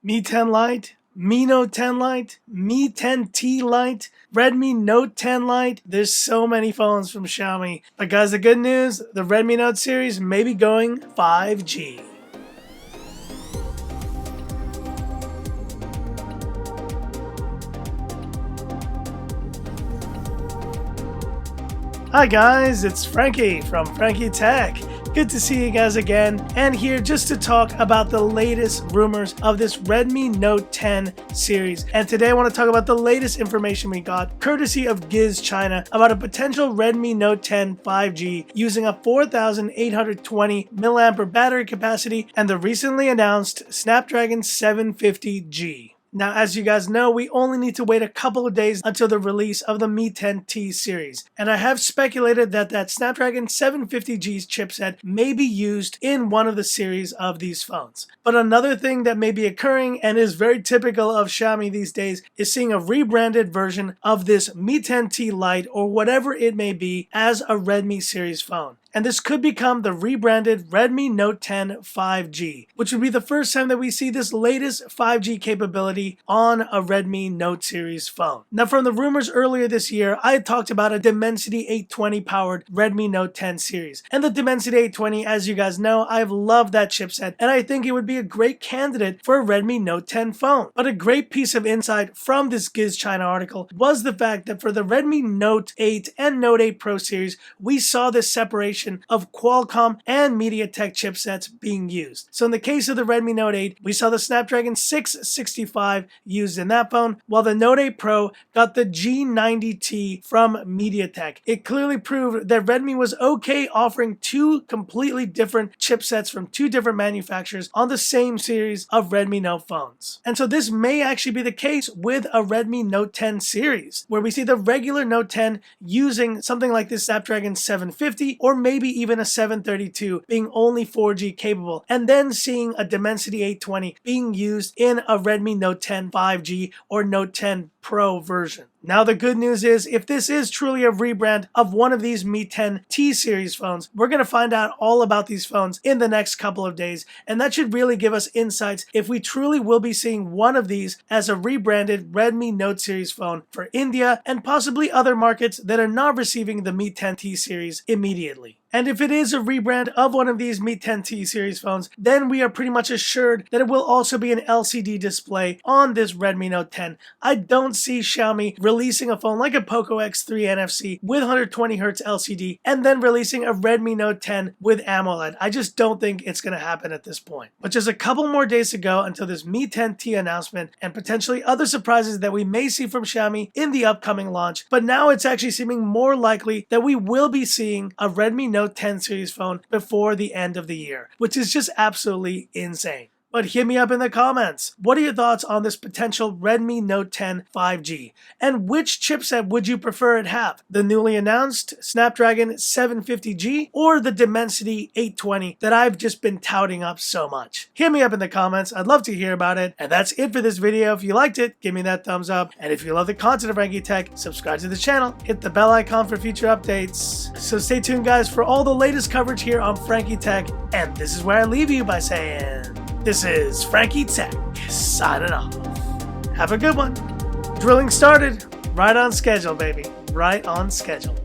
Mi 10 Lite, Mi Note 10 Lite, Mi 10T Lite, Redmi Note 10 Lite. There's so many phones from Xiaomi. But guys, the good news, the Redmi Note series may be going 5G. Hi guys, it's Frankie from Frankie Tech. Good to see you guys again, and here just to talk about the latest rumors of this Redmi Note 10 series. And today I want to talk about the latest information we got, courtesy of GizChina, about a potential Redmi Note 10 5G using a 4,820 mAh battery capacity and the recently announced Snapdragon 750G. Now, as you guys know, we only need to wait a couple of days until the release of the Mi 10T series. And I have speculated that that Snapdragon 750G's chipset may be used in one of the series of these phones. But another thing that may be occurring and is very typical of Xiaomi these days is seeing a rebranded version of this Mi 10T Lite or whatever it may be as a Redmi series phone. And this could become the rebranded Redmi Note 10 5G, which would be the first time that we see this latest 5G capability on a Redmi Note series phone. Now, from the rumors earlier this year, I had talked about a Dimensity 820 powered Redmi Note 10 series. And the Dimensity 820, as you guys know, I've loved that chipset, and I think it would be a great candidate for a Redmi Note 10 phone. But a great piece of insight from this GizChina article was the fact that for the Redmi Note 8 and Note 8 Pro series, we saw this separation of Qualcomm and MediaTek chipsets being used. So in the case of the Redmi Note 8, we saw the Snapdragon 665 used in that phone, while the Note 8 Pro got the G90T from MediaTek. It clearly proved that Redmi was okay offering two completely different chipsets from two different manufacturers on the same series of Redmi Note phones. And so this may actually be the case with a Redmi Note 10 series, where we see the regular Note 10 using something like this Snapdragon 750 or maybe even a 732 being only 4G capable, and then seeing a Dimensity 820 being used in a Redmi Note 10 5G or Note 10 Pro version. Now the good news is, if this is truly a rebrand of one of these Mi 10T series phones, we're going to find out all about these phones in the next couple of days, and that should really give us insights if we truly will be seeing one of these as a rebranded Redmi Note series phone for India and possibly other markets that are not receiving the Mi 10T series immediately. And if it is a rebrand of one of these Mi 10T series phones, then we are pretty much assured that it will also be an LCD display on this Redmi Note 10. I don't see Xiaomi releasing a phone like a Poco X3 NFC with 120Hz LCD and then releasing a Redmi Note 10 with AMOLED. I just don't think it's going to happen at this point. But just a couple more days to go until this Mi 10T announcement and potentially other surprises that we may see from Xiaomi in the upcoming launch. But now it's actually seeming more likely that we will be seeing a Redmi Note 10 series phone before the end of the year, which is just absolutely insane. But hit me up in the comments. What are your thoughts on this potential Redmi Note 10 5G? And which chipset would you prefer it have? The newly announced Snapdragon 750G or the Dimensity 820 that I've just been touting up so much? Hit me up in the comments. I'd love to hear about it. And that's it for this video. If you liked it, give me that thumbs up. And if you love the content of Frankie Tech, subscribe to the channel. Hit the bell icon for future updates. So stay tuned, guys, for all the latest coverage here on Frankie Tech. And this is where I leave you by saying, this is Frankie Tech, signing off. Have a good one. Drilling started. Right on schedule, baby. Right on schedule.